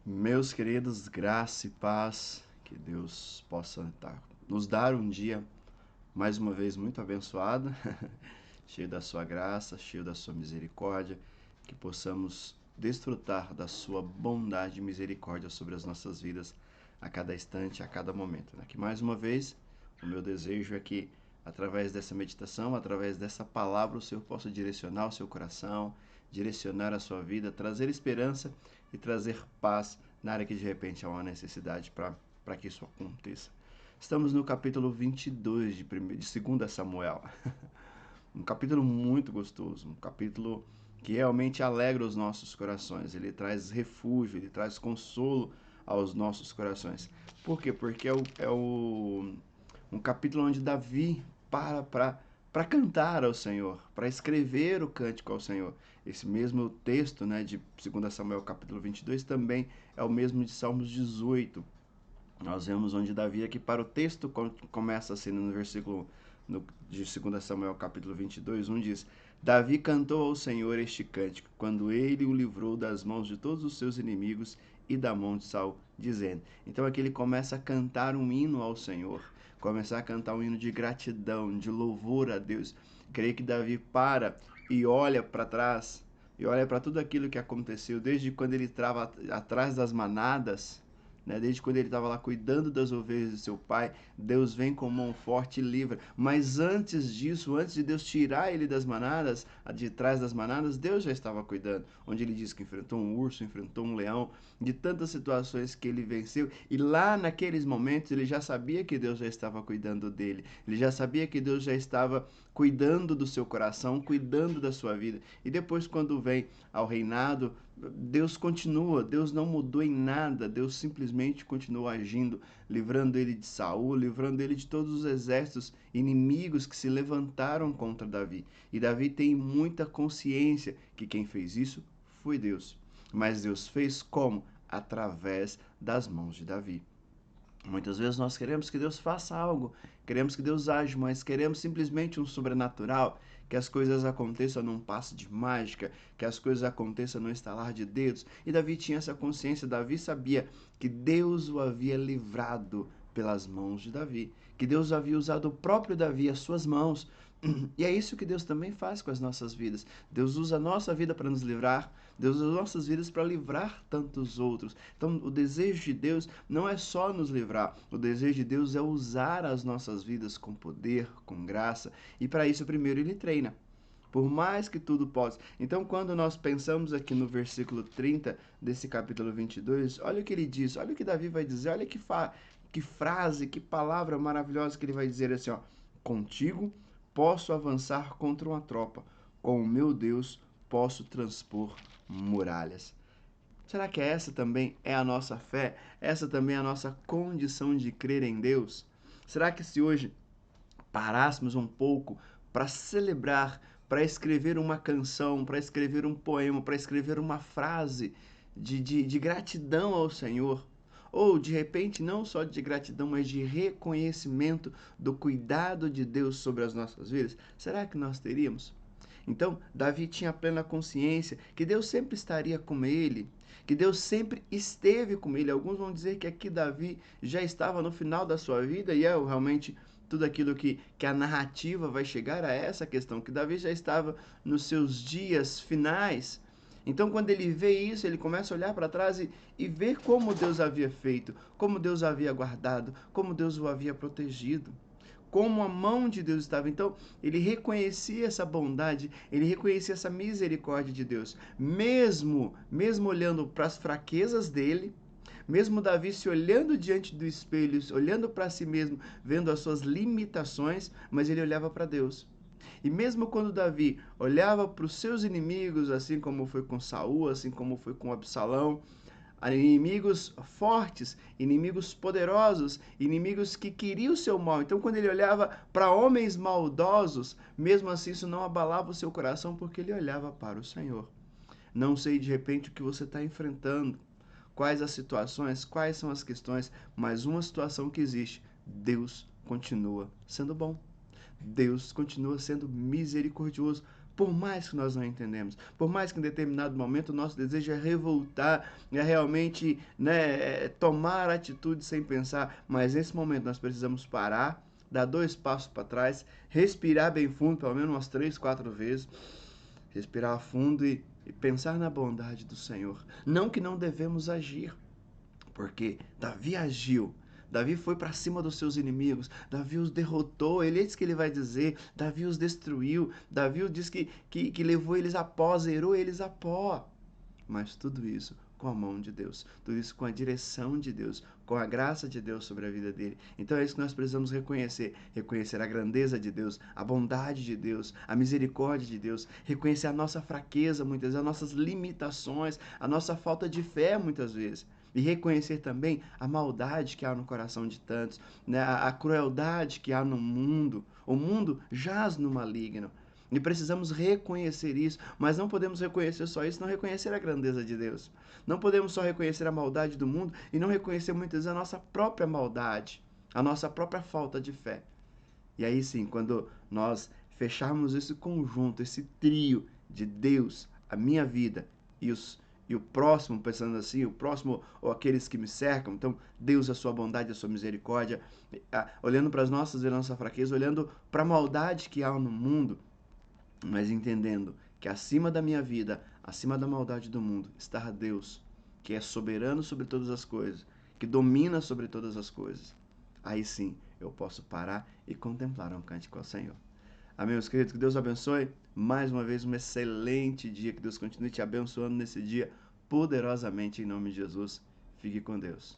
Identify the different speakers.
Speaker 1: Meus queridos, graça e paz, que Deus possa nos dar um dia mais uma vez muito abençoado, cheio da sua graça, cheio da sua misericórdia, que possamos desfrutar da sua bondade e misericórdia sobre as nossas vidas a cada instante, a cada momento. Que mais uma vez, o meu desejo é que através dessa meditação, através dessa palavra, o Senhor possa direcionar o seu coração, direcionar a sua vida, trazer esperança e trazer paz na área que de repente há uma necessidade para que isso aconteça. Estamos no capítulo 22 de 2 Samuel. Um capítulo muito gostoso, um capítulo que realmente alegra os nossos corações. Ele traz refúgio, ele traz consolo aos nossos corações. Por quê? Porque um capítulo onde Davi para cantar ao Senhor, para escrever o cântico ao Senhor. Esse mesmo texto, né, de 2 Samuel capítulo 22 também é o mesmo de Salmos 18. Nós vemos onde Davi aqui para o texto começa assim no versículo de 2 Samuel capítulo 22, diz: Davi cantou ao Senhor este cântico, quando ele o livrou das mãos de todos os seus inimigos e da mão de Saul, dizendo. Então aqui ele começa a cantar um hino ao Senhor, começar a cantar um hino de gratidão, de louvor a Deus. Creio que Davi para e olha para trás, e olha para tudo aquilo que aconteceu, desde quando ele estava atrás das manadas, né? Desde quando ele estava lá cuidando das ovelhas de seu pai, Deus vem com mão forte e livra. Mas antes disso, antes de Deus tirar ele das manadas, de trás das manadas, Deus já estava cuidando. Onde ele diz que enfrentou um urso, enfrentou um leão, de tantas situações que ele venceu. E lá naqueles momentos ele já sabia que Deus já estava cuidando dele. Ele já sabia que Deus já estava cuidando do seu coração, cuidando da sua vida. E depois, quando vem ao reinado, Deus continua, Deus não mudou em nada, Deus simplesmente continua agindo, livrando ele de Saul, livrando ele de todos os exércitos inimigos que se levantaram contra Davi. E Davi tem muita consciência que quem fez isso foi Deus. Mas Deus fez como? Através das mãos de Davi. Muitas vezes nós queremos que Deus faça algo, queremos que Deus age, mas queremos simplesmente um sobrenatural, que as coisas aconteçam num passe de mágica, que as coisas aconteçam num estalar de dedos. E Davi tinha essa consciência, Davi sabia que Deus o havia livrado pelas mãos de Davi, que Deus havia usado o próprio Davi, as suas mãos. E é isso que Deus também faz com as nossas vidas. Deus usa a nossa vida para nos livrar, Deus usa as nossas vidas para livrar tantos outros. Então, o desejo de Deus não é só nos livrar, o desejo de Deus é usar as nossas vidas com poder, com graça, e para isso, primeiro, Ele treina. Por mais que tudo possa. Então, quando nós pensamos aqui no versículo 30 desse capítulo 22, olha o que ele diz, olha o que Davi vai dizer, olha que frase, que palavra maravilhosa que ele vai dizer assim, ó: contigo posso avançar contra uma tropa, com o meu Deus posso transpor muralhas. Será que essa também é a nossa fé? Essa também é a nossa condição de crer em Deus? Será que se hoje parássemos um pouco para celebrar, para escrever uma canção, para escrever um poema, para escrever uma frase de gratidão ao Senhor, ou de repente não só de gratidão, mas de reconhecimento do cuidado de Deus sobre as nossas vidas, será que nós teríamos? Então, Davi tinha plena consciência que Deus sempre estaria com ele, que Deus sempre esteve com ele. Alguns vão dizer que aqui Davi já estava no final da sua vida, e é realmente tudo aquilo que a narrativa vai chegar a essa questão, que Davi já estava nos seus dias finais. Então, quando ele vê isso, ele começa a olhar para trás e ver como Deus havia feito, como Deus havia guardado, como Deus o havia protegido, como a mão de Deus estava. Então, ele reconhecia essa bondade, ele reconhecia essa misericórdia de Deus, mesmo olhando para as fraquezas dele, mesmo Davi se olhando diante do espelho, olhando para si mesmo, vendo as suas limitações, mas ele olhava para Deus. E mesmo quando Davi olhava para os seus inimigos, assim como foi com Saul, assim como foi com Absalão, inimigos fortes, inimigos poderosos, inimigos que queriam o seu mal. Então, quando ele olhava para homens maldosos, mesmo assim isso não abalava o seu coração, porque ele olhava para o Senhor. Não sei de repente o que você está enfrentando, quais as situações, quais são as questões, mas uma situação que existe: Deus continua sendo bom. Deus continua sendo misericordioso. Por mais que nós não entendemos, por mais que em determinado momento o nosso desejo é revoltar, é realmente, né, tomar atitude sem pensar, mas nesse momento nós precisamos parar, dar 2 passos para trás, respirar bem fundo, pelo menos umas 3, 4 vezes, respirar fundo e pensar na bondade do Senhor. Não que não devemos agir, porque Davi agiu. Davi foi para cima dos seus inimigos. Davi os derrotou. Ele é isso que ele vai dizer. Davi os destruiu. Davi diz que levou eles a pó, zerou eles a pó. Mas tudo isso com a mão de Deus. Tudo isso com a direção de Deus, com a graça de Deus sobre a vida dele. Então é isso que nós precisamos reconhecer. Reconhecer a grandeza de Deus, a bondade de Deus, a misericórdia de Deus. Reconhecer a nossa fraqueza, muitas vezes, as nossas limitações, a nossa falta de fé, muitas vezes. E reconhecer também a maldade que há no coração de tantos, né? A crueldade que há no mundo. O mundo jaz no maligno. E precisamos reconhecer isso, mas não podemos reconhecer só isso, não reconhecer a grandeza de Deus. Não podemos só reconhecer a maldade do mundo e não reconhecer muitas vezes a nossa própria maldade, a nossa própria falta de fé. E aí sim, quando nós fecharmos esse conjunto, esse trio de Deus, a minha vida e o próximo, pensando assim, o próximo ou aqueles que me cercam, então Deus, a sua bondade, a sua misericórdia, olhando para as nossas e nossa fraqueza, olhando para a maldade que há no mundo, mas entendendo que acima da minha vida, acima da maldade do mundo, está Deus, que é soberano sobre todas as coisas, que domina sobre todas as coisas. Aí sim, eu posso parar e contemplar um cântico ao Senhor. Amém, meus queridos? Que Deus abençoe. Mais uma vez, um excelente dia. Que Deus continue te abençoando nesse dia poderosamente em nome de Jesus. Fique com Deus.